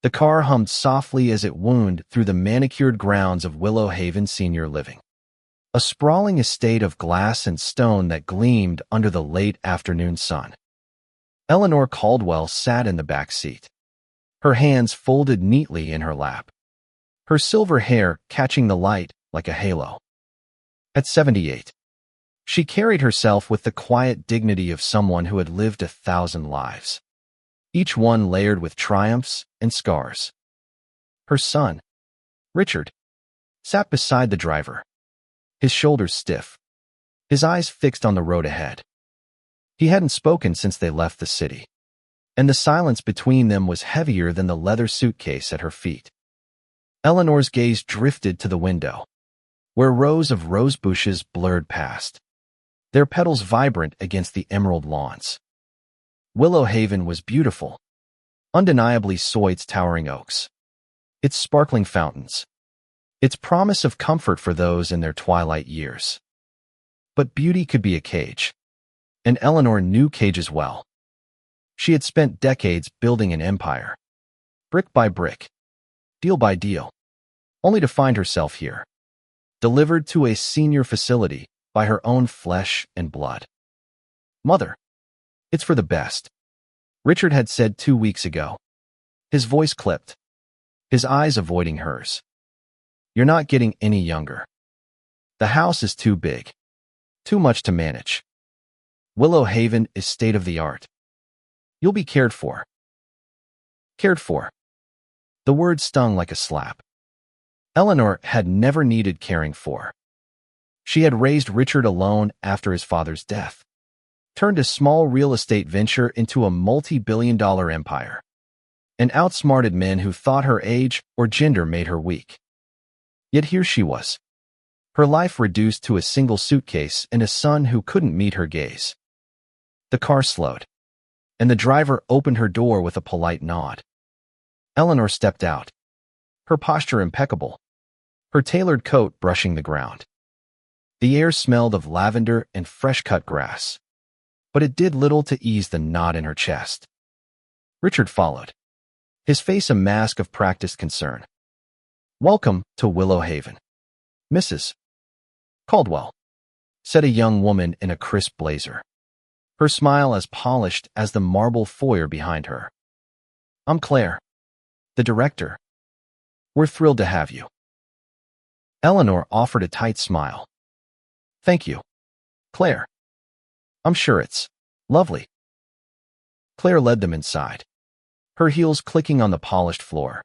The car hummed softly as it wound through the manicured grounds of Willow Haven Senior Living, a sprawling estate of glass and stone that gleamed under the late afternoon sun. Eleanor Caldwell sat in the back seat, her hands folded neatly in her lap, her silver hair catching the light like a halo. At 78, she carried herself with the quiet dignity of someone who had lived 1,000 lives, each one layered with triumphs and scars. Her son, Richard, sat beside the driver, his shoulders stiff, his eyes fixed on the road ahead. He hadn't spoken since they left the city, and the silence between them was heavier than the leather suitcase at her feet. Eleanor's gaze drifted to the window, where rows of rose bushes blurred past, their petals vibrant against the emerald lawns. Willow Haven was beautiful, undeniably so its towering oaks, its sparkling fountains, its promise of comfort for those in their twilight years. But beauty could be a cage, and Eleanor knew cages well. She had spent decades building an empire, brick by brick, deal by deal, only to find herself here, delivered to a senior facility by her own flesh and blood. "Mother, it's for the best," Richard had said 2 weeks ago, his voice clipped, his eyes avoiding hers. "You're not getting any younger. The house is too big, too much to manage. Willow Haven is state-of-the-art. You'll be cared for." Cared for. The word stung like a slap. Eleanor had never needed caring for. She had raised Richard alone after his father's death, turned a small real estate venture into a multi-billion-dollar empire, and outsmarted men who thought her age or gender made her weak. Yet here she was, her life reduced to a single suitcase and a son who couldn't meet her gaze. The car slowed, and the driver opened her door with a polite nod. Eleanor stepped out, her posture impeccable, her tailored coat brushing the ground. The air smelled of lavender and fresh-cut grass, but it did little to ease the knot in her chest. Richard followed, his face a mask of practiced concern. "Welcome to Willow Haven, Mrs. Caldwell," said a young woman in a crisp blazer, her smile as polished as the marble foyer behind her. "I'm Claire, the director. We're thrilled to have you." Eleanor offered a tight smile. "Thank you, Claire. I'm sure it's lovely." Claire led them inside, her heels clicking on the polished floor.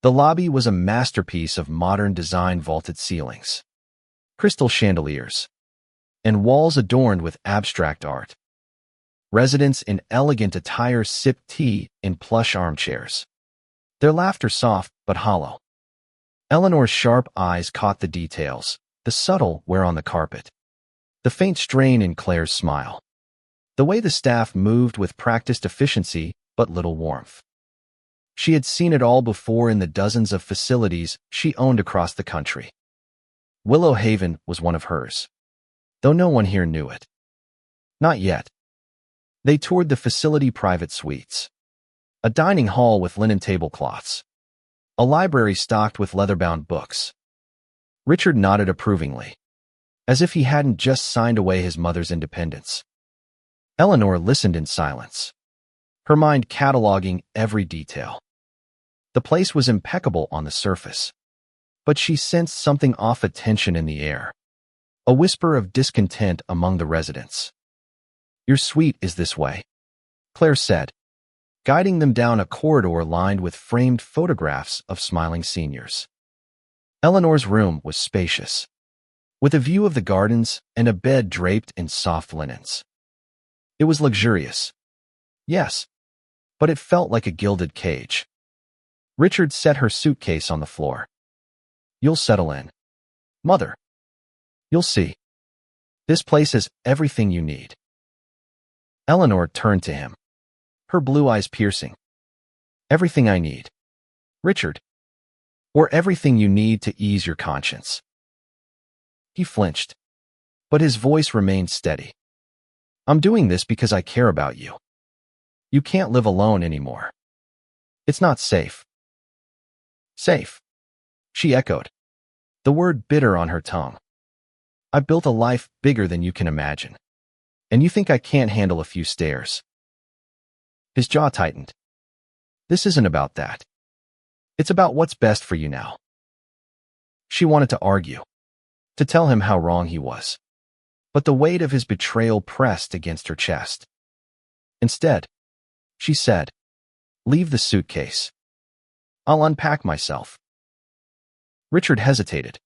The lobby was a masterpiece of modern design, vaulted ceilings, crystal chandeliers, and walls adorned with abstract art. Residents in elegant attire sipped tea in plush armchairs, their laughter soft but hollow. Eleanor's sharp eyes caught the details, the subtle wear on the carpet, the faint strain in Claire's smile, the way the staff moved with practiced efficiency but little warmth. She had seen it all before in the dozens of facilities she owned across the country. Willow Haven was one of hers, though no one here knew it. Not yet. They toured the facility private suites, a dining hall with linen tablecloths, a library stocked with leather-bound books. Richard nodded approvingly, as if he hadn't just signed away his mother's independence. Eleanor listened in silence, her mind cataloging every detail. The place was impeccable on the surface, but she sensed something off, a tension in the air, a whisper of discontent among the residents. "Your suite is this way," Claire said, guiding them down a corridor lined with framed photographs of smiling seniors. Eleanor's room was spacious, with a view of the gardens and a bed draped in soft linens. It was luxurious, yes, but it felt like a gilded cage. Richard set her suitcase on the floor. "You'll settle in, Mother. You'll see. This place has everything you need." Eleanor turned to him, her blue eyes piercing. "Everything I need, Richard. Or everything you need to ease your conscience." He flinched, but his voice remained steady. "I'm doing this because I care about you. You can't live alone anymore. It's not safe. Safe, she echoed, the word bitter on her tongue. I've built a life bigger than you can imagine. And you think I can't handle a few stairs? His jaw tightened. This isn't about that. It's about what's best for you now. She wanted to argue, to tell him how wrong he was. But the weight of his betrayal pressed against her chest. Instead, she said, "Leave the suitcase. I'll unpack myself." Richard hesitated,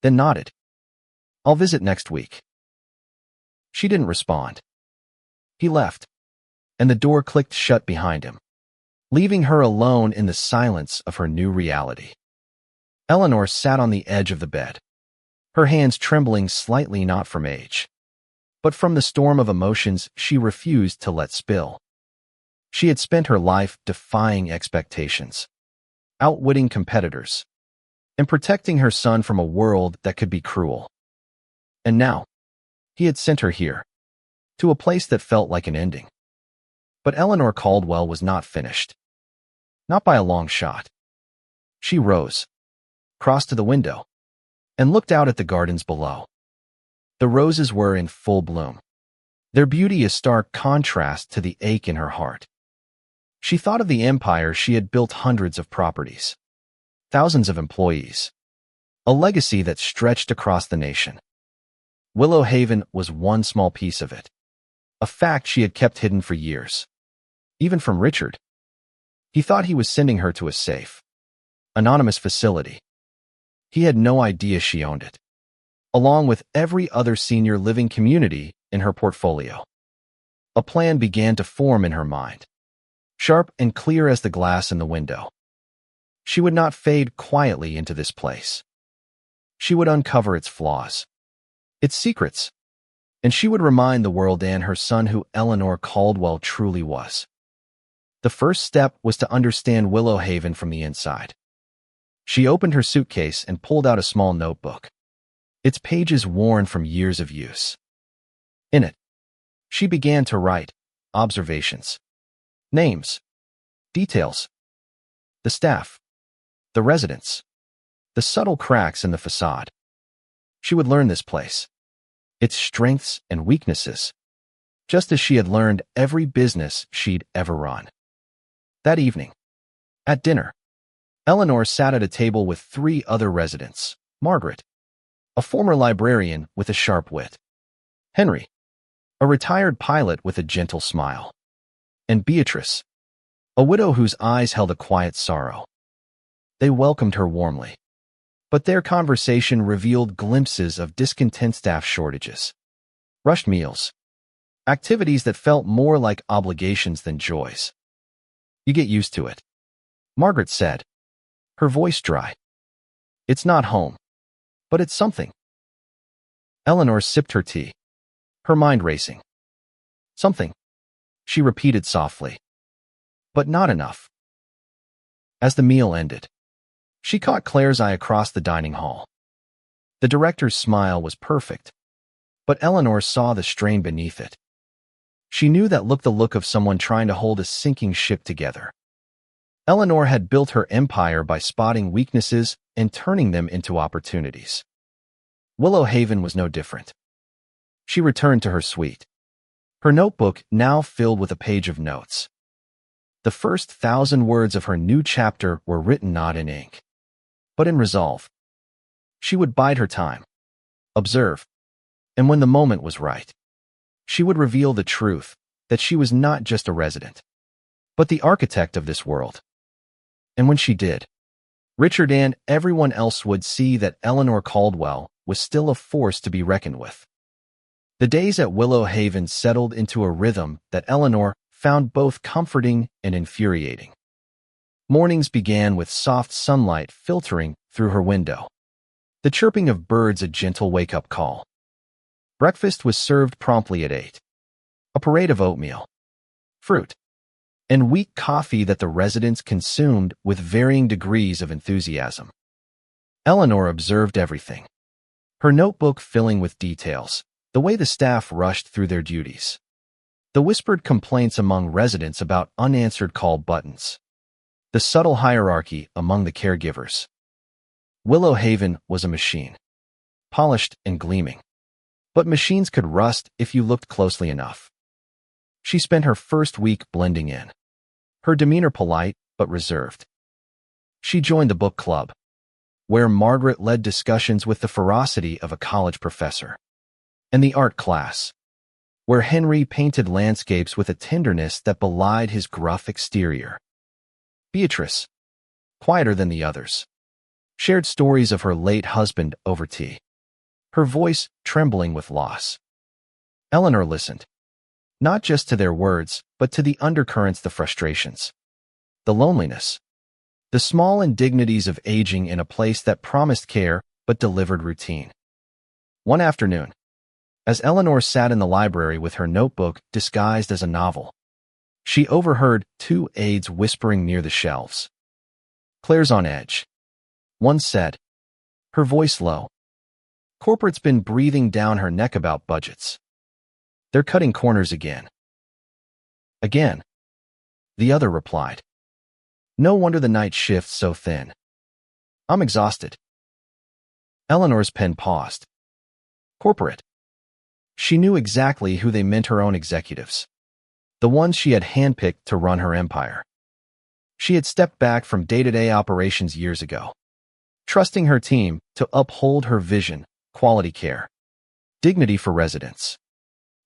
then nodded. "I'll visit next week." She didn't respond. He left, and the door clicked shut behind him, leaving her alone in the silence of her new reality. Eleanor sat on the edge of the bed, her hands trembling slightly, not from age, but from the storm of emotions she refused to let spill. She had spent her life defying expectations, outwitting competitors, and protecting her son from a world that could be cruel. And now, he had sent her here, to a place that felt like an ending. But Eleanor Caldwell was not finished. Not by a long shot. She rose, crossed to the window, and looked out at the gardens below. The roses were in full bloom, their beauty a stark contrast to the ache in her heart. She thought of the empire she had built, hundreds of properties, thousands of employees, a legacy that stretched across the nation. Willow Haven was one small piece of it, a fact she had kept hidden for years, even from Richard. He thought he was sending her to a safe, anonymous facility. He had no idea she owned it, along with every other senior living community in her portfolio. A plan began to form in her mind, sharp and clear as the glass in the window. She would not fade quietly into this place. She would uncover its flaws, its secrets, and she would remind the world and her son who Eleanor Caldwell truly was. The first step was to understand Willow Haven from the inside. She opened her suitcase and pulled out a small notebook, its pages worn from years of use. In it, she began to write observations, names, details, the staff, the residents, the subtle cracks in the facade. She would learn this place, its strengths and weaknesses, just as she had learned every business she'd ever run. That evening, at dinner, Eleanor sat at a table with 3 other residents: Margaret, a former librarian with a sharp wit; Henry, a retired pilot with a gentle smile; and Beatrice, a widow whose eyes held a quiet sorrow. They welcomed her warmly, but their conversation revealed glimpses of discontent: staff shortages, rushed meals, activities that felt more like obligations than joys. "You get used to it," Margaret said, her voice dry. "It's not home, but it's something." Eleanor sipped her tea, her mind racing. "Something," she repeated softly. "But not enough." As the meal ended, she caught Claire's eye across the dining hall. The director's smile was perfect, but Eleanor saw the strain beneath it. She knew that look, the look of someone trying to hold a sinking ship together. Eleanor had built her empire by spotting weaknesses and turning them into opportunities. Willow Haven was no different. She returned to her suite, her notebook now filled with a page of notes. The first 1,000 words of her new chapter were written not in ink, but in resolve. She would bide her time, observe, and when the moment was right, she would reveal the truth that she was not just a resident, but the architect of this world. And when she did, Richard and everyone else would see that Eleanor Caldwell was still a force to be reckoned with. The days at Willow Haven settled into a rhythm that Eleanor found both comforting and infuriating. Mornings began with soft sunlight filtering through her window, the chirping of birds a gentle wake-up call. Breakfast was served promptly at 8. A parade of oatmeal, fruit, and weak coffee that the residents consumed with varying degrees of enthusiasm. Eleanor observed everything, her notebook filling with details, the way the staff rushed through their duties, the whispered complaints among residents about unanswered call buttons, The subtle hierarchy among the caregivers. Willow Haven was a machine, polished and gleaming. But machines could rust if you looked closely enough. She spent her first week blending in, her demeanor polite but reserved. She joined the book club, where Margaret led discussions with the ferocity of a college professor, and the art class, where Henry painted landscapes with a tenderness that belied his gruff exterior. Beatrice, quieter than the others, shared stories of her late husband over tea, her voice trembling with loss. Eleanor listened, not just to their words, but to the undercurrents, the frustrations, the loneliness, the small indignities of aging in a place that promised care but delivered routine. One afternoon, as Eleanor sat in the library with her notebook disguised as a novel, she overheard two aides whispering near the shelves. "Claire's on edge," one said, her voice low. "Corporate's been breathing down her neck about budgets. They're cutting corners again." "Again?" the other replied. "No wonder the night shift's so thin. I'm exhausted." Eleanor's pen paused. Corporate. She knew exactly who they meant, her own executives, the ones she had handpicked to run her empire. She had stepped back from day-to-day operations years ago, trusting her team to uphold her vision, quality care, dignity for residents,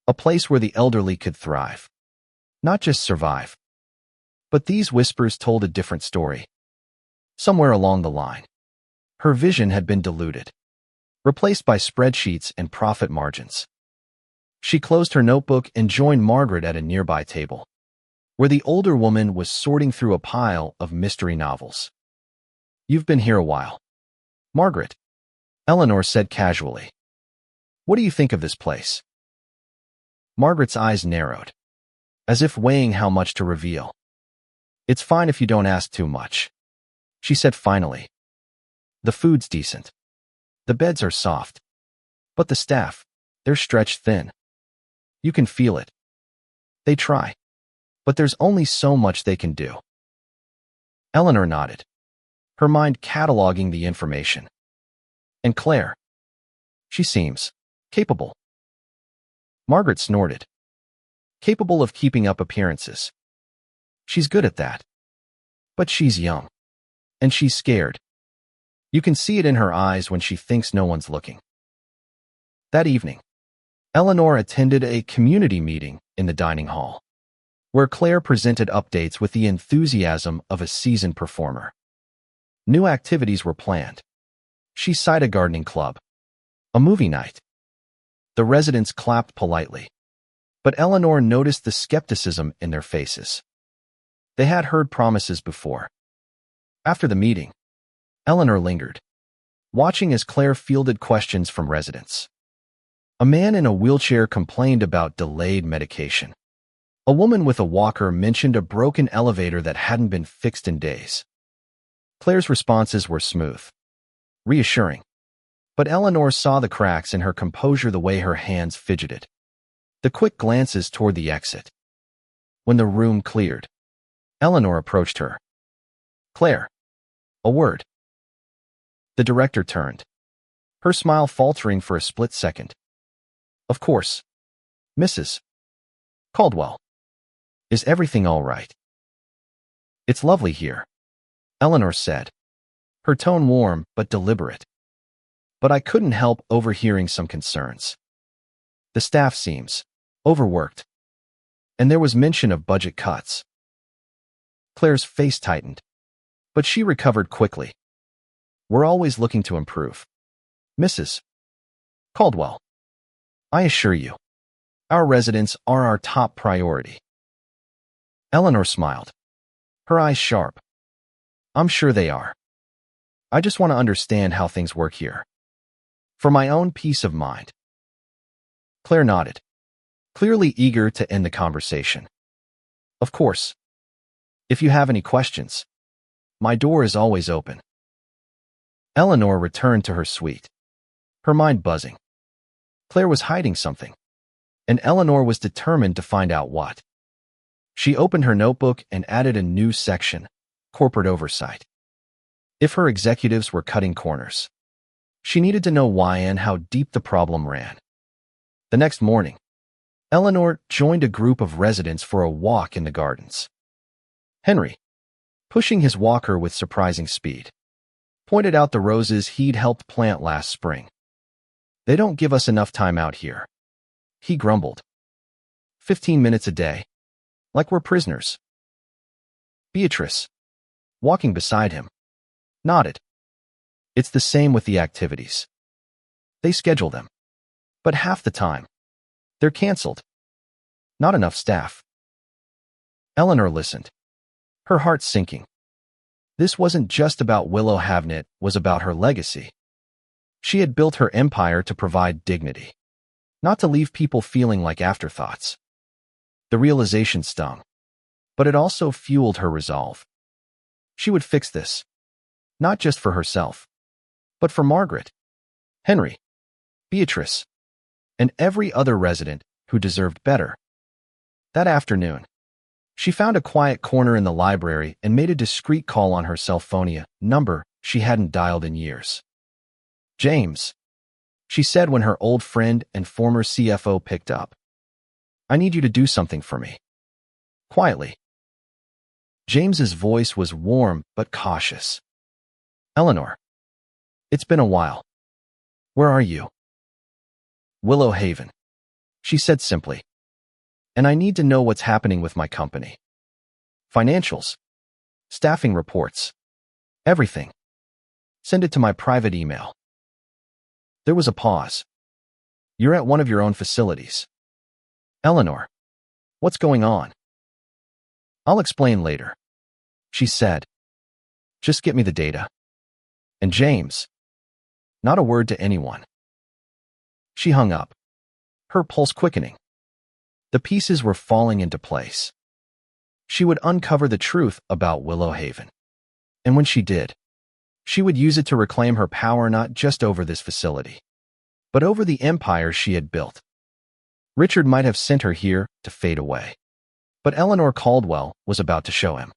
a place where the elderly could thrive, not just survive. But these whispers told a different story. Somewhere along the line, her vision had been diluted, replaced by spreadsheets and profit margins. She closed her notebook and joined Margaret at a nearby table, where the older woman was sorting through a pile of mystery novels. "You've been here a while, Margaret," Eleanor said casually. "What do you think of this place?" Margaret's eyes narrowed, as if weighing how much to reveal. "It's fine if you don't ask too much," she said finally. "The food's decent. The beds are soft. But the staff, they're stretched thin. You can feel it. They try, but there's only so much they can do." Eleanor nodded, her mind cataloging the information. "And Claire? She seems capable." Margaret snorted. "Capable of keeping up appearances. She's good at that. But she's young. And she's scared. You can see it in her eyes when she thinks no one's looking." That evening, Eleanor attended a community meeting in the dining hall, where Claire presented updates with the enthusiasm of a seasoned performer. New activities were planned. She cited a gardening club, a movie night. The residents clapped politely, but Eleanor noticed the skepticism in their faces. They had heard promises before. After the meeting, Eleanor lingered, watching as Claire fielded questions from residents. A man in a wheelchair complained about delayed medication. A woman with a walker mentioned a broken elevator that hadn't been fixed in days. Claire's responses were smooth, reassuring, but Eleanor saw the cracks in her composure, the way her hands fidgeted, the quick glances toward the exit. When the room cleared, Eleanor approached her. "Claire, a word." The director turned, her smile faltering for a split second. "Of course, Mrs. Caldwell. Is everything all right?" "It's lovely here," Eleanor said, her tone warm but deliberate. "But I couldn't help overhearing some concerns. The staff seems overworked, and there was mention of budget cuts." Claire's face tightened, but she recovered quickly. "We're always looking to improve, Mrs. Caldwell. I assure you, our residents are our top priority." Eleanor smiled, her eyes sharp. "I'm sure they are. I just want to understand how things work here, for my own peace of mind." Claire nodded, clearly eager to end the conversation. "Of course. If you have any questions, my door is always open." Eleanor returned to her suite, her mind buzzing. Claire was hiding something, and Eleanor was determined to find out what. She opened her notebook and added a new section, corporate oversight. If her executives were cutting corners, she needed to know why and how deep the problem ran. The next morning, Eleanor joined a group of residents for a walk in the gardens. Henry, pushing his walker with surprising speed, pointed out the roses he'd helped plant last spring. "They don't give us enough time out here," he grumbled. 15 minutes a day, like we're prisoners." Beatrice, walking beside him, nodded. "It's the same with the activities. They schedule them, but half the time, they're canceled. Not enough staff." Eleanor listened, her heart sinking. This wasn't just about Willow Havnet, it was about her legacy. She had built her empire to provide dignity, not to leave people feeling like afterthoughts. The realization stung, but it also fueled her resolve. She would fix this, not just for herself, but for Margaret, Henry, Beatrice, and every other resident who deserved better. That afternoon, she found a quiet corner in the library and made a discreet call on her cell phone number she hadn't dialed in years. "James," she said when her old friend and former CFO picked up. "I need you to do something for me." Quietly. James's voice was warm but cautious. "Eleanor, it's been a while. Where are you?" "Willow Haven," she said simply. "And I need to know what's happening with my company. Financials, staffing reports, everything. Send it to my private email." There was a pause. "You're at one of your own facilities." "Eleanor, what's going on?" "I'll explain later," she said. "Just get me the data. And James, not a word to anyone." She hung up, her pulse quickening. The pieces were falling into place. She would uncover the truth about Willow Haven. And when she did, she would use it to reclaim her power not just over this facility, but over the empire she had built. Richard might have sent her here to fade away, but Eleanor Caldwell was about to show him,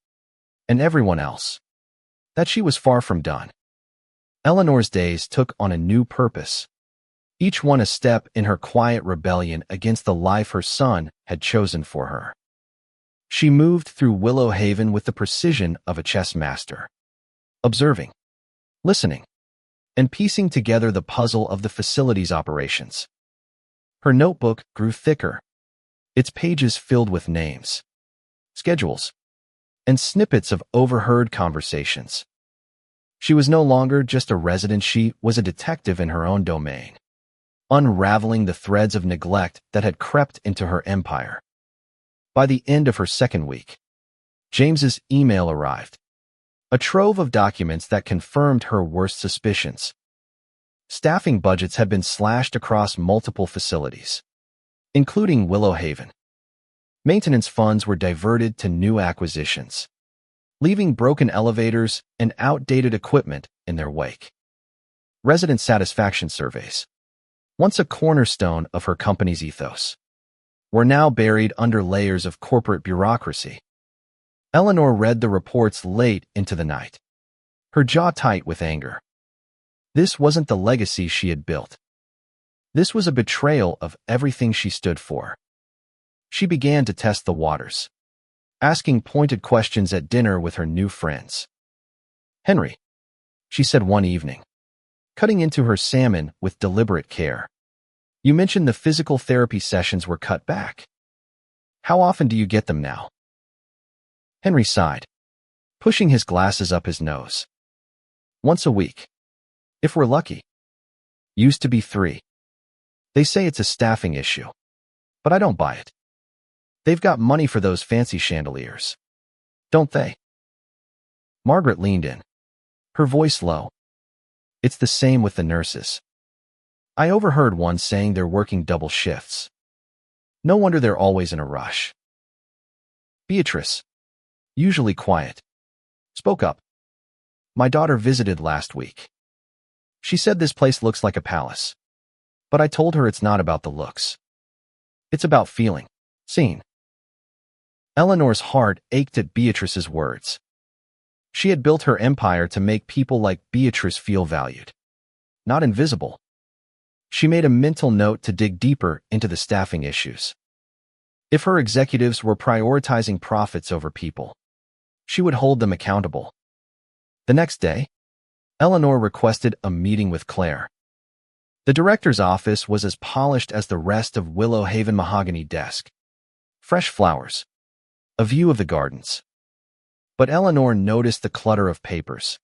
and everyone else, that she was far from done. Eleanor's days took on a new purpose, each one a step in her quiet rebellion against the life her son had chosen for her. She moved through Willow Haven with the precision of a chess master, observing, listening, and piecing together the puzzle of the facility's operations. Her notebook grew thicker, its pages filled with names, schedules, and snippets of overheard conversations. She was no longer just a resident, she was a detective in her own domain, unraveling the threads of neglect that had crept into her empire. By the end of her second week, James's email arrived, a trove of documents that confirmed her worst suspicions. Staffing budgets had been slashed across multiple facilities, including Willow Haven. Maintenance funds were diverted to new acquisitions, leaving broken elevators and outdated equipment in their wake. Resident satisfaction surveys, once a cornerstone of her company's ethos, were now buried under layers of corporate bureaucracy. Eleanor read the reports late into the night, her jaw tight with anger. This wasn't the legacy she had built. This was a betrayal of everything she stood for. She began to test the waters, asking pointed questions at dinner with her new friends. "Henry," she said one evening, cutting into her salmon with deliberate care, "you mentioned the physical therapy sessions were cut back. How often do you get them now?" Henry sighed, pushing his glasses up his nose. "Once a week. If we're lucky. Used to be 3. They say it's a staffing issue, but I don't buy it. They've got money for those fancy chandeliers, don't they?" Margaret leaned in, her voice low. "It's the same with the nurses. I overheard one saying they're working double shifts. No wonder they're always in a rush." Beatrice, usually quiet, spoke up. "My daughter visited last week. She said this place looks like a palace, but I told her it's not about the looks. It's about feeling seen." Eleanor's heart ached at Beatrice's words. She had built her empire to make people like Beatrice feel valued, not invisible. She made a mental note to dig deeper into the staffing issues. If her executives were prioritizing profits over people, she would hold them accountable. The next day, Eleanor requested a meeting with Claire. The director's office was as polished as the rest of Willow Haven mahogany desk. Fresh flowers. A view of the gardens. But Eleanor noticed the clutter of papers.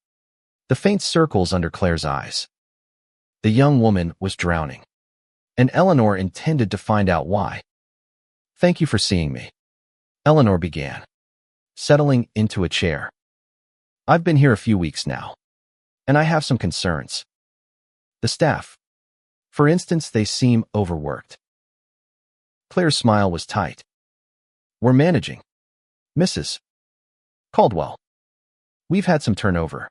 The faint circles under Claire's eyes. The young woman was drowning. And Eleanor intended to find out why. "Thank you for seeing me," Eleanor began, settling into a chair. "I've been here a few weeks now, and I have some concerns. The staff. For instance, they seem overworked." Claire's smile was tight. "We're managing, Mrs. Caldwell. We've had some turnover,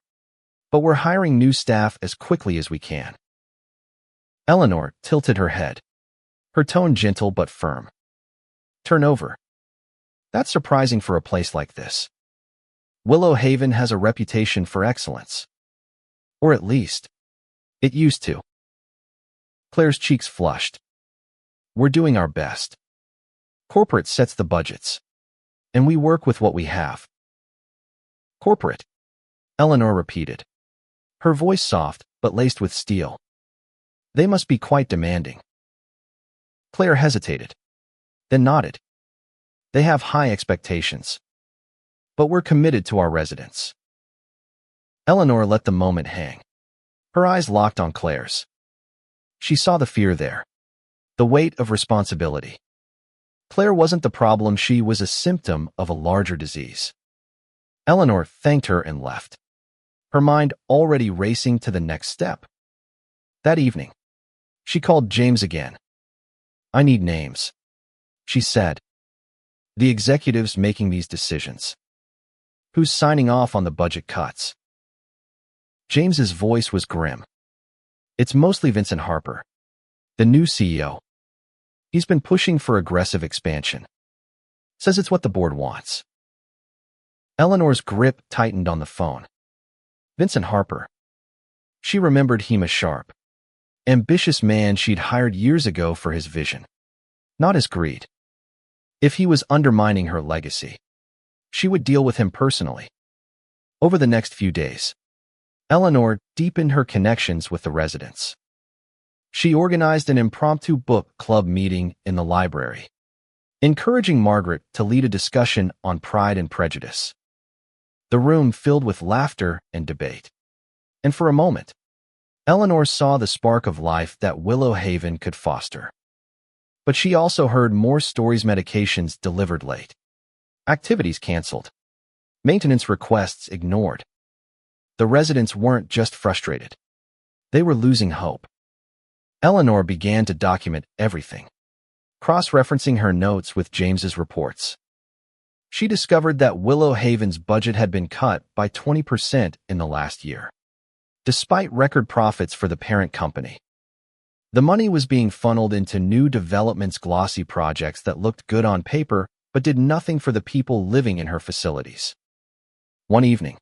but we're hiring new staff as quickly as we can." Eleanor tilted her head, her tone gentle but firm. "Turnover? That's surprising for a place like this. Willow Haven has a reputation for excellence. Or at least, it used to." Claire's cheeks flushed. "We're doing our best. Corporate sets the budgets, and we work with what we have." "Corporate," Eleanor repeated, her voice soft but laced with steel. "They must be quite demanding." Claire hesitated, then nodded. "They have high expectations. But we're committed to our residents." Eleanor let the moment hang. Her eyes locked on Claire's. She saw the fear there, the weight of responsibility. Claire wasn't the problem, she was a symptom of a larger disease. Eleanor thanked her and left, her mind already racing to the next step. That evening, she called James again. "I need names," she said. "The executives making these decisions. Who's signing off on the budget cuts?" James's voice was grim. "It's mostly Vincent Harper, the new CEO. He's been pushing for aggressive expansion. Says it's what the board wants." Eleanor's grip tightened on the phone. Vincent Harper. She remembered him as sharp, ambitious man she'd hired years ago for his vision, not his greed. If he was undermining her legacy, she would deal with him personally. Over the next few days, Eleanor deepened her connections with the residents. She organized an impromptu book club meeting in the library, encouraging Margaret to lead a discussion on Pride and Prejudice. The room filled with laughter and debate. And for a moment, Eleanor saw the spark of life that Willow Haven could foster. But she also heard more stories: medications delivered late, activities canceled, maintenance requests ignored. The residents weren't just frustrated. They were losing hope. Eleanor began to document everything, cross-referencing her notes with James's reports. She discovered that Willow Haven's budget had been cut by 20% in the last year, despite record profits for the parent company. The money was being funneled into new developments, glossy projects that looked good on paper but did nothing for the people living in her facilities. One evening,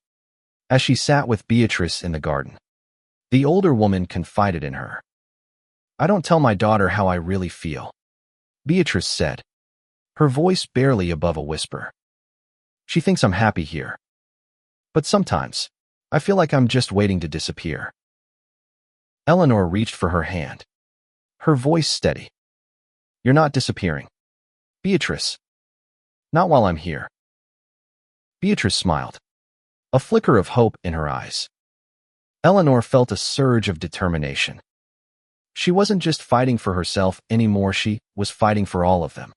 as she sat with Beatrice in the garden, the older woman confided in her. "I don't tell my daughter how I really feel," Beatrice said, her voice barely above a whisper. "She thinks I'm happy here. But sometimes, I feel like I'm just waiting to disappear." Eleanor reached for her hand, her voice steady. "You're not disappearing, Beatrice. Not while I'm here." Beatrice smiled, a flicker of hope in her eyes. Eleanor felt a surge of determination. She wasn't just fighting for herself anymore, she was fighting for all of them.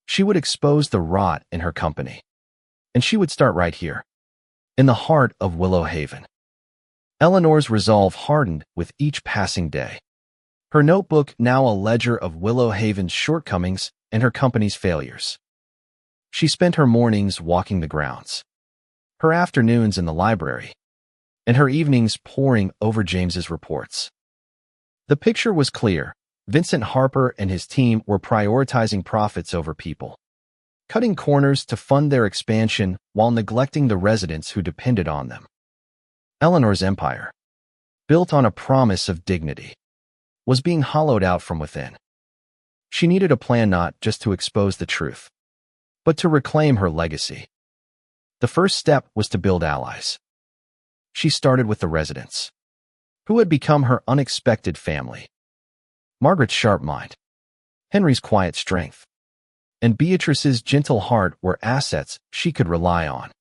She would expose the rot in her company. And she would start right here, in the heart of Willow Haven. Eleanor's resolve hardened with each passing day. Her notebook now a ledger of Willow Haven's shortcomings and her company's failures. She spent her mornings walking the grounds, her afternoons in the library, and her evenings poring over James's reports. The picture was clear. Vincent Harper and his team were prioritizing profits over people, cutting corners to fund their expansion while neglecting the residents who depended on them. Eleanor's empire, built on a promise of dignity, was being hollowed out from within. She needed a plan not just to expose the truth, but to reclaim her legacy. The first step was to build allies. She started with the residents, who had become her unexpected family. Margaret's sharp mind, Henry's quiet strength, and Beatrice's gentle heart were assets she could rely on.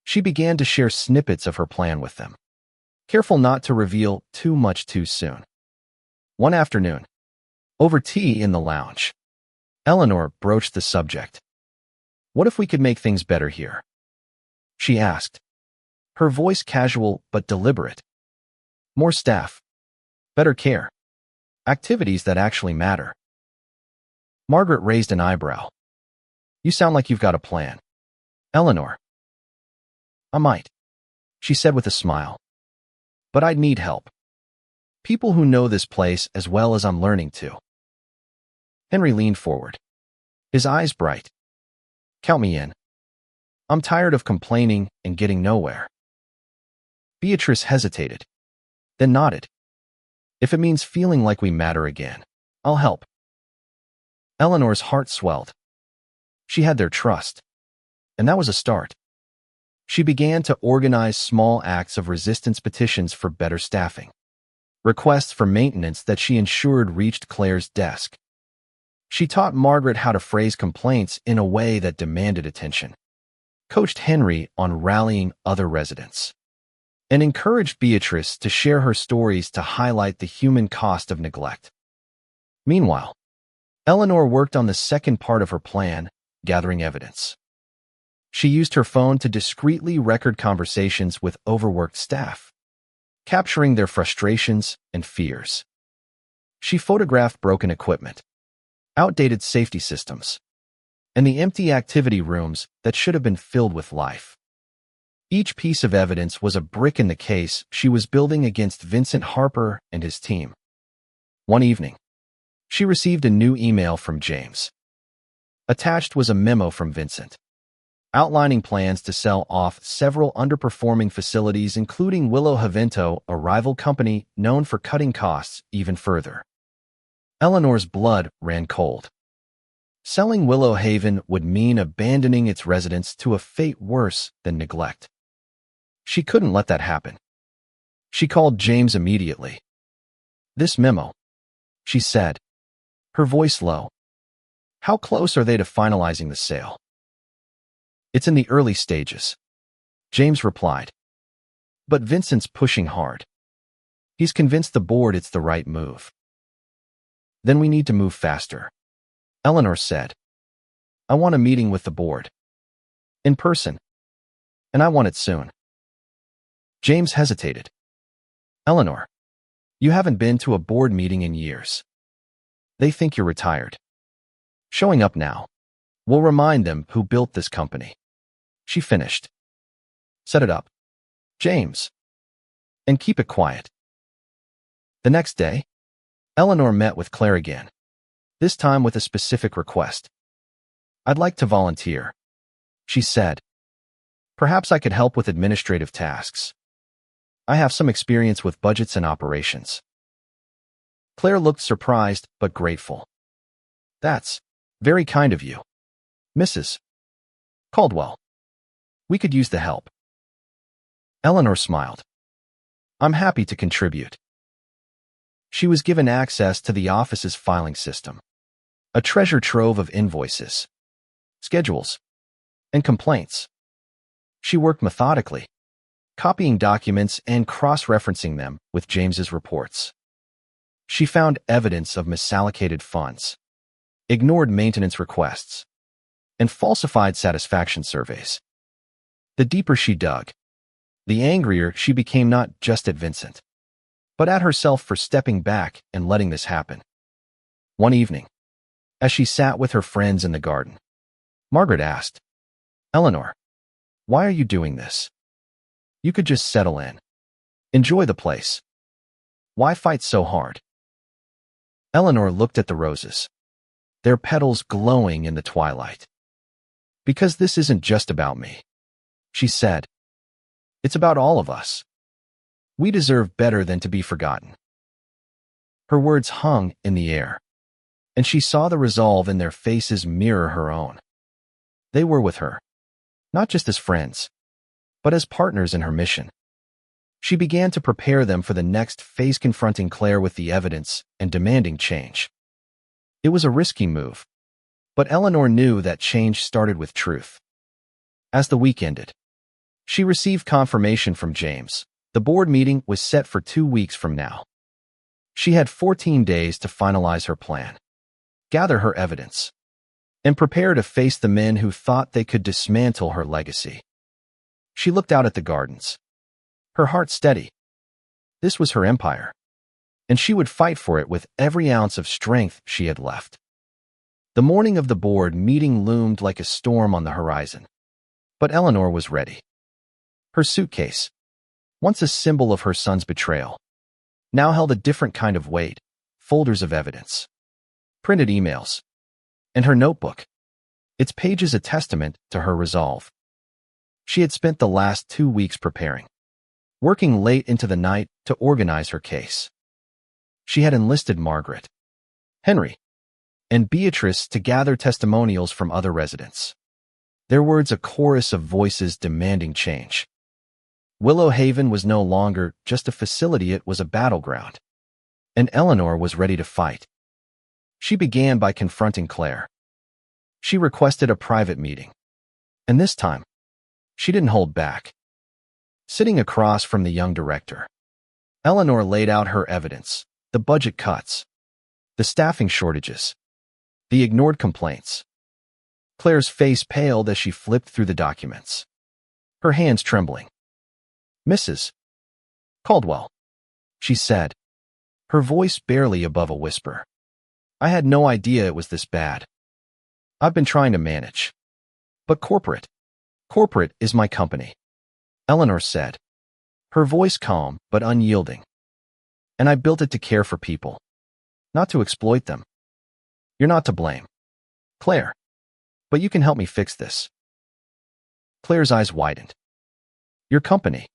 She began to share snippets of her plan with them, careful not to reveal too much too soon. One afternoon, over tea in the lounge, Eleanor broached the subject. "What if we could make things better here?" she asked, her voice casual but deliberate. "More staff, better care, activities that actually matter." Margaret raised an eyebrow. "You sound like you've got a plan." "Eleanor." "I might," she said with a smile. "But I'd need help. People who know this place as well as I'm learning to." Henry leaned forward, his eyes bright. "Count me in. I'm tired of complaining and getting nowhere." Beatrice hesitated, then nodded. "If it means feeling like we matter again, I'll help." Eleanor's heart swelled. She had their trust, and that was a start. She began to organize small acts of resistance petitions for better staffing, requests for maintenance that she ensured reached Claire's desk. She taught Margaret how to phrase complaints in a way that demanded attention, coached Henry on rallying other residents, and encouraged Beatrice to share her stories to highlight the human cost of neglect. Meanwhile, Eleanor worked on the second part of her plan, gathering evidence. She used her phone to discreetly record conversations with overworked staff, capturing their frustrations and fears. She photographed broken equipment, outdated safety systems, and the empty activity rooms that should have been filled with life. Each piece of evidence was a brick in the case she was building against Vincent Harper and his team. One evening, she received a new email from James. Attached was a memo from Vincent, outlining plans to sell off several underperforming facilities, including Willow Havento, a rival company known for cutting costs even further. Eleanor's blood ran cold. Selling Willow Haven would mean abandoning its residents to a fate worse than neglect. She couldn't let that happen. She called James immediately. "This memo," she said, her voice low. "How close are they to finalizing the sale?" "It's in the early stages," James replied. "But Vincent's pushing hard. He's convinced the board it's the right move." "Then we need to move faster," Eleanor said. "I want a meeting with the board. In person. And I want it soon." James hesitated. "Eleanor, you haven't been to a board meeting in years. They think you're retired. Showing up now will remind them who built this company." She finished. "Set it up, James. And keep it quiet." The next day, Eleanor met with Claire again, this time with a specific request. "I'd like to volunteer," she said. "Perhaps I could help with administrative tasks. I have some experience with budgets and operations." Claire looked surprised but grateful. "That's very kind of you, Mrs. Caldwell. We could use the help." Eleanor smiled. "I'm happy to contribute." She was given access to the office's filing system, a treasure trove of invoices, schedules, and complaints. She worked methodically, copying documents and cross-referencing them with James's reports. She found evidence of misallocated funds, ignored maintenance requests, and falsified satisfaction surveys. The deeper she dug, the angrier she became, not just at Vincent, but at herself for stepping back and letting this happen. One evening, as she sat with her friends in the garden, Margaret asked, "Eleanor, why are you doing this? You could just settle in. Enjoy the place. Why fight so hard?" Eleanor looked at the roses, their petals glowing in the twilight. Because this isn't just about me, she said. It's about all of us. We deserve better than to be forgotten. Her words hung in the air, and she saw the resolve in their faces mirror her own. They were with her, not just as friends, but as partners in her mission. She began to prepare them for the next phase, confronting Claire with the evidence and demanding change. It was a risky move, but Eleanor knew that change started with truth. As the week ended, she received confirmation from James. The board meeting was set for 2 weeks from now. She had 14 days to finalize her plan, gather her evidence, and prepare to face the men who thought they could dismantle her legacy. She looked out at the gardens, her heart steady. This was her empire, and she would fight for it with every ounce of strength she had left. The morning of the board meeting loomed like a storm on the horizon, but Eleanor was ready. Her suitcase, once a symbol of her son's betrayal, now held a different kind of weight: folders of evidence, printed emails, and her notebook, its pages a testament to her resolve. She had spent the last 2 weeks preparing, working late into the night to organize her case. She had enlisted Margaret, Henry, and Beatrice to gather testimonials from other residents, their words a chorus of voices demanding change. Willow Haven was no longer just a facility, it was a battleground, and Eleanor was ready to fight. She began by confronting Claire. She requested a private meeting, and this time, she didn't hold back. Sitting across from the young director, Eleanor laid out her evidence: the budget cuts, the staffing shortages, the ignored complaints. Claire's face paled as she flipped through the documents, her hands trembling. "Mrs. Caldwell," she said, her voice barely above a whisper, "I had no idea it was this bad. I've been trying to manage. But corporate is my company," Eleanor said, her voice calm but unyielding. "And I built it to care for people, not to exploit them. You're not to blame, Claire, but you can help me fix this." Claire's eyes widened. "Your company?"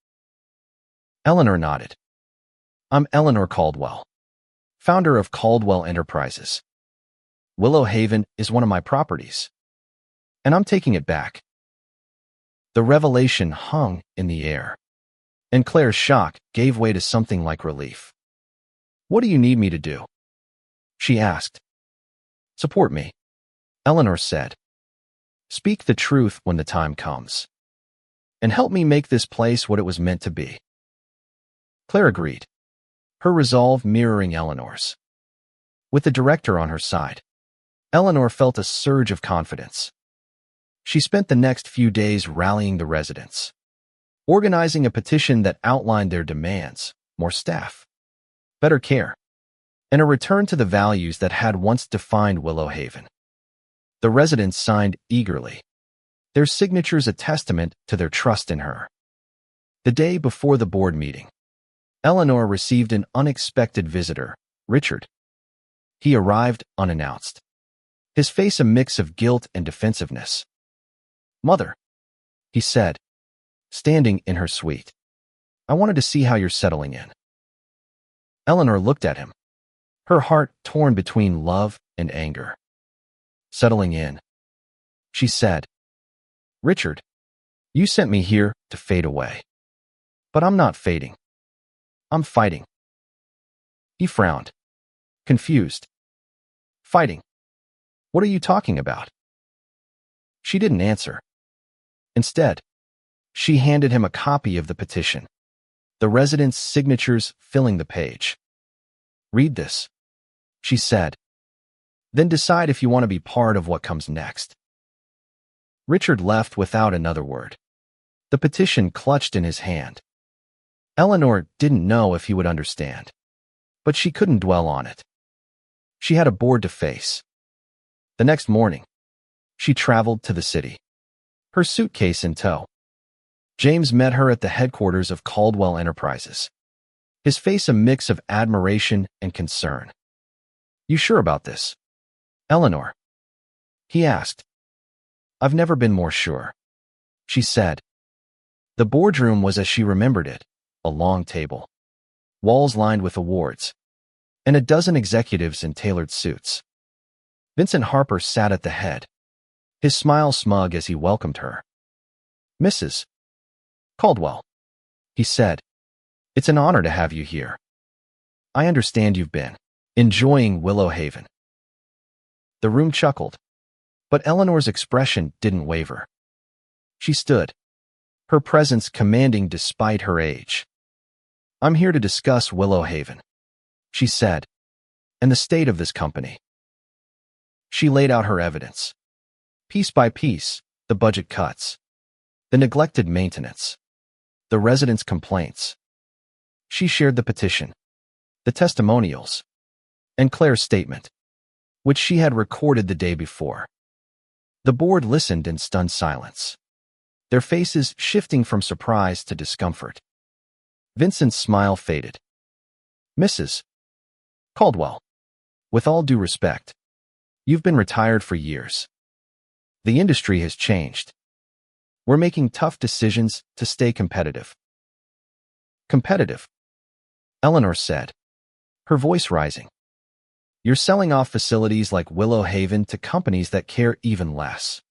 Eleanor nodded. "I'm Eleanor Caldwell, founder of Caldwell Enterprises. Willow Haven is one of my properties, and I'm taking it back." The revelation hung in the air, and Claire's shock gave way to something like relief. "What do you need me to do?" she asked. "Support me," Eleanor said. "Speak the truth when the time comes, and help me make this place what it was meant to be." Claire agreed, her resolve mirroring Eleanor's. With the director on her side, Eleanor felt a surge of confidence. She spent the next few days rallying the residents, organizing a petition that outlined their demands: more staff, better care, and a return to the values that had once defined Willow Haven. The residents signed eagerly, their signatures a testament to their trust in her. The day before the board meeting, Eleanor received an unexpected visitor, Richard. He arrived unannounced, his face a mix of guilt and defensiveness. "Mother," he said, standing in her suite, "I wanted to see how you're settling in." Eleanor looked at him, her heart torn between love and anger. "Settling in," she said. "Richard, you sent me here to fade away. But I'm not fading. I'm fighting." He frowned, confused. "Fighting? What are you talking about?" She didn't answer. Instead, she handed him a copy of the petition, the residents' signatures filling the page. "Read this," she said. "Then decide if you want to be part of what comes next." Richard left without another word, the petition clutched in his hand. Eleanor didn't know if he would understand, but she couldn't dwell on it. She had a board to face. The next morning, she traveled to the city, her suitcase in tow. James met her at the headquarters of Caldwell Enterprises, his face a mix of admiration and concern. "You sure about this, Eleanor?" he asked. I've never been more sure, she said. The boardroom was as she remembered it, a long table, walls lined with awards, and a dozen executives in tailored suits. Vincent Harper sat at the head, his smile smug as he welcomed her. "Mrs. Caldwell," he said, "it's an honor to have you here. I understand you've been enjoying Willow Haven." The room chuckled, but Eleanor's expression didn't waver. She stood, her presence commanding despite her age. "I'm here to discuss Willow Haven," she said, "and the state of this company." She laid out her evidence. Piece by piece, the budget cuts, the neglected maintenance, the residents' complaints. She shared the petition, the testimonials, and Claire's statement, which she had recorded the day before. The board listened in stunned silence, their faces shifting from surprise to discomfort. Vincent's smile faded. "Mrs. Caldwell, with all due respect, you've been retired for years. The industry has changed. We're making tough decisions to stay competitive." "Competitive?" Eleanor said, her voice rising. "You're selling off facilities like Willow Haven to companies that care even less.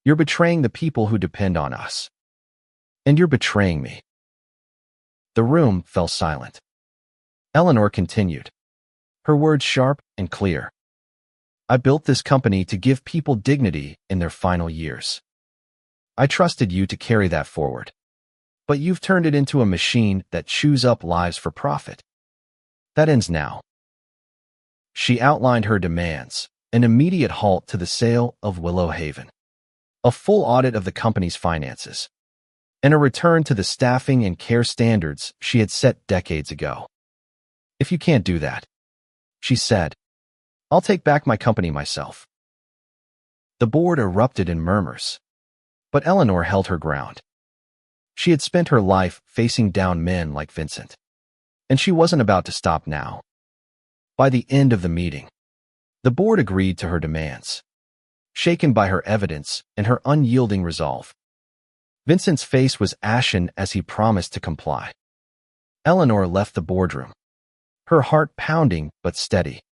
You're betraying the people who depend on us. And you're betraying me." The room fell silent. Eleanor continued, her words sharp and clear. "I built this company to give people dignity in their final years. I trusted you to carry that forward. But you've turned it into a machine that chews up lives for profit. That ends now." She outlined her demands: an immediate halt to the sale of Willow Haven, a full audit of the company's finances, and a return to the staffing and care standards she had set decades ago. "If you can't do that," she said, "I'll take back my company myself." The board erupted in murmurs, but Eleanor held her ground. She had spent her life facing down men like Vincent, and she wasn't about to stop now. By the end of the meeting, the board agreed to her demands, shaken by her evidence and her unyielding resolve. Vincent's face was ashen as he promised to comply. Eleanor left the boardroom, her heart pounding but steady.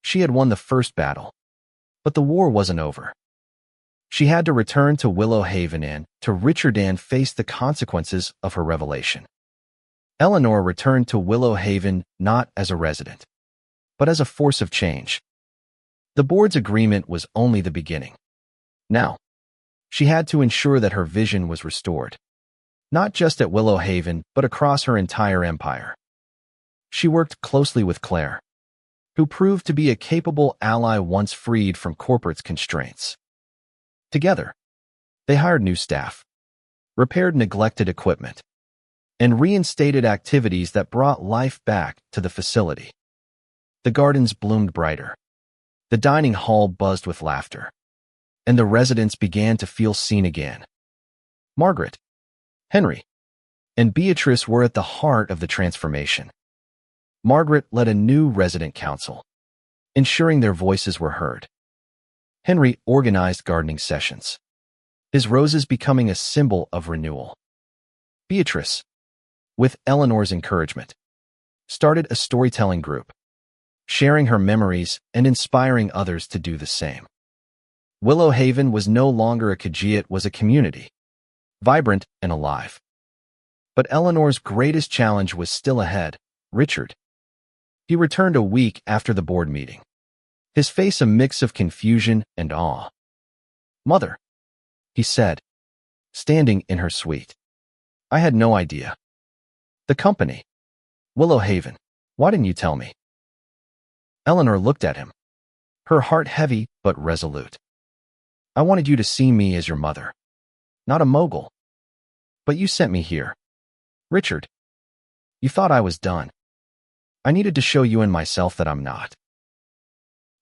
She had won the first battle, but the war wasn't over. She had to return to Willow Haven and to Richard and face the consequences of her revelation. Eleanor returned to Willow Haven not as a resident, but as a force of change. The board's agreement was only the beginning. Now, she had to ensure that her vision was restored, not just at Willow Haven, but across her entire empire. She worked closely with Claire, who proved to be a capable ally once freed from corporate's constraints. Together, they hired new staff, repaired neglected equipment, and reinstated activities that brought life back to the facility. The gardens bloomed brighter, the dining hall buzzed with laughter, and the residents began to feel seen again. Margaret, Henry, and Beatrice were at the heart of the transformation. Margaret led a new resident council, ensuring their voices were heard. Henry organized gardening sessions, his roses becoming a symbol of renewal. Beatrice, with Eleanor's encouragement, started a storytelling group, sharing her memories and inspiring others to do the same. Willow Haven was no longer a Khajiit, it was a community, vibrant and alive. But Eleanor's greatest challenge was still ahead: Richard. He returned a week after the board meeting, his face a mix of confusion and awe. "Mother," he said, standing in her suite, "I had no idea. The company, Willow Haven, why didn't you tell me?" Eleanor looked at him, her heart heavy but resolute. "I wanted you to see me as your mother, not a mogul. But you sent me here. Richard, you thought I was done. I needed to show you and myself that I'm not."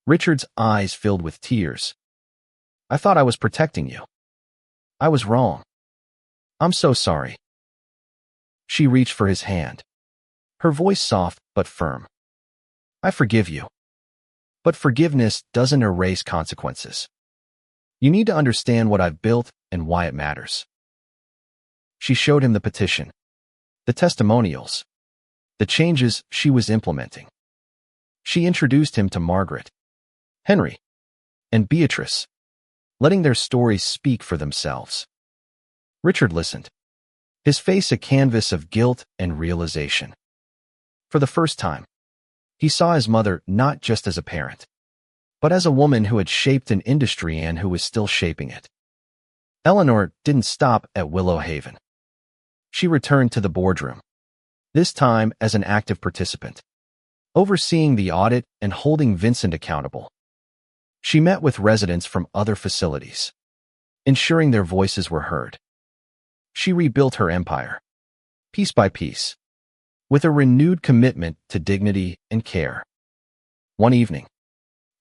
Richard's eyes filled with tears. "I thought I was protecting you. I was wrong. I'm so sorry." She reached for his hand, her voice soft but firm. "I forgive you. But forgiveness doesn't erase consequences. You need to understand what I've built and why it matters. She showed him the petition, the testimonials, the changes she was implementing. She introduced him to Margaret, Henry, and Beatrice, letting their stories speak for themselves. Richard listened, his face a canvas of guilt and realization. For the first time, he saw his mother not just as a parent, but as a woman who had shaped an industry and who was still shaping it. Eleanor didn't stop at Willow Haven. She returned to the boardroom, this time as an active participant, overseeing the audit and holding Vincent accountable. She met with residents from other facilities, ensuring their voices were heard. She rebuilt her empire, piece by piece, with a renewed commitment to dignity and care. One evening,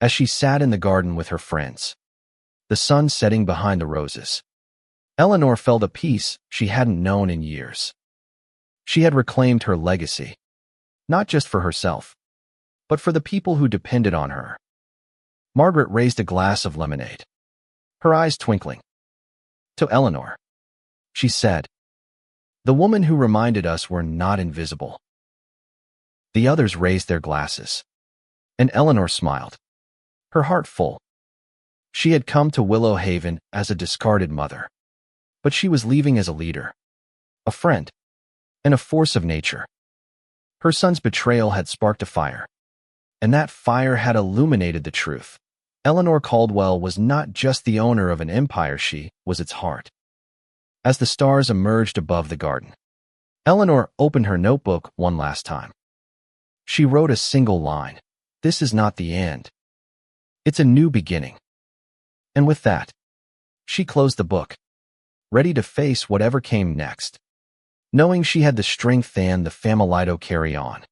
as she sat in the garden with her friends, the sun setting behind the roses, Eleanor felt a peace she hadn't known in years. She had reclaimed her legacy, not just for herself, but for the people who depended on her. Margaret raised a glass of lemonade, her eyes twinkling. To Eleanor, she said, "The woman who reminded us we're not invisible." The others raised their glasses, and Eleanor smiled, her heart full. She had come to Willow Haven as a discarded mother, but she was leaving as a leader, a friend, and a force of nature. Her son's betrayal had sparked a fire, and that fire had illuminated the truth. Eleanor Caldwell was not just the owner of an empire, she was its heart. As the stars emerged above the garden, Eleanor opened her notebook one last time. She wrote a single line, "This is not the end. It's a new beginning." And with that, she closed the book, ready to face whatever came next, knowing she had the strength and the family to carry on.